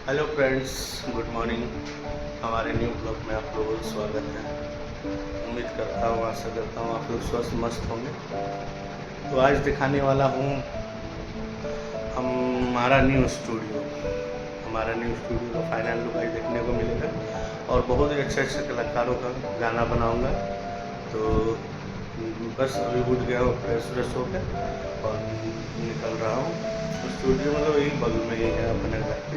Hello friends, good morning. हमारे new blog में आप लोगों का स्वागत है। उम्मीद करता हूँ, आशा करता हूँ आप लोग स्वस्थ मस्त होंगे। तो आज दिखाने वाला हूँ हमारा न्यू स्टूडियो का फाइनल लुक आज देखने को मिलेगा और बहुत ही अच्छे कलाकारों का गाना बनाऊंगा। तो बस अभी उठ गया हूँ फ्रेश होकर और निकल रहा हूँ। स्टूडियो मतलब यही बगल में ही है अपने घर पे।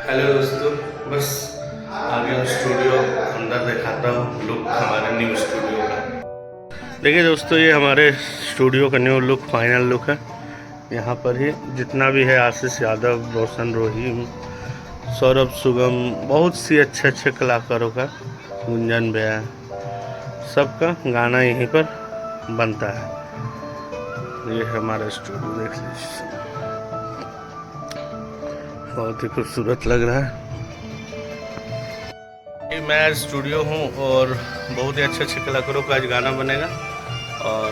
हेलो दोस्तों, बस आगे हम स्टूडियो अंदर दिखाता हूँ लुक हमारे न्यू स्टूडियो का। देखिए दोस्तों, ये हमारे स्टूडियो का न्यू लुक फाइनल लुक है। यहाँ पर ही जितना भी है आशीष यादव, रोशन रोहिम, सौरभ सुगम, बहुत सी अच्छे कलाकारों का, गुंजन भैया, सबका गाना यहीं पर बनता है। ये हमारा स्टूडियो देख लीजिए, बहुत ही खूबसूरत लग रहा है। मैं स्टूडियो हूँ और बहुत ही अच्छे कलाकारों का आज गाना बनेगा। और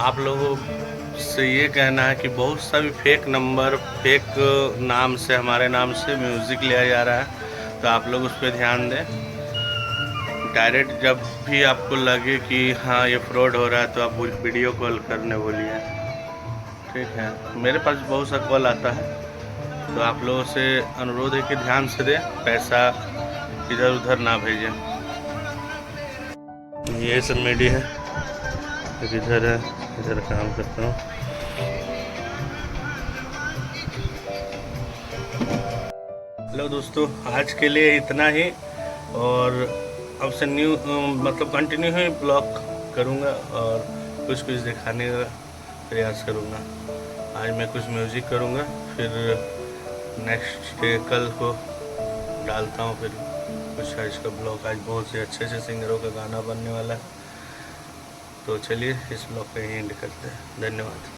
आप लोगों से ये कहना है कि बहुत सा भी फेक नंबर, फेक नाम से, हमारे नाम से म्यूज़िक लिया जा रहा है, तो आप लोग उस पर ध्यान दें। डायरेक्ट जब भी आपको लगे कि हाँ ये फ्रॉड हो रहा है, तो आप वीडियो कॉल करने बोलिए, ठीक है। मेरे पास बहुत सा कॉल आता है, तो आप लोगों से अनुरोध है कि ध्यान से दें, पैसा इधर उधर ना भेजें। ये सब मीडिया है, इधर है, इधर काम करता हूँ। हेलो दोस्तों, आज के लिए इतना ही। और अब से न्यू मतलब कंटिन्यू ही ब्लॉग करूँगा और कुछ दिखाने का प्रयास करूँगा। आज मैं कुछ म्यूज़िक करूँगा, फिर नेक्स्ट डे कल को डालता हूँ फिर कुछ है इसका ब्लॉग। आज बहुत से अच्छे सिंगरों का गाना बनने वाला है। तो चलिए इस ब्लॉग का यही एंड करते हैं। धन्यवाद।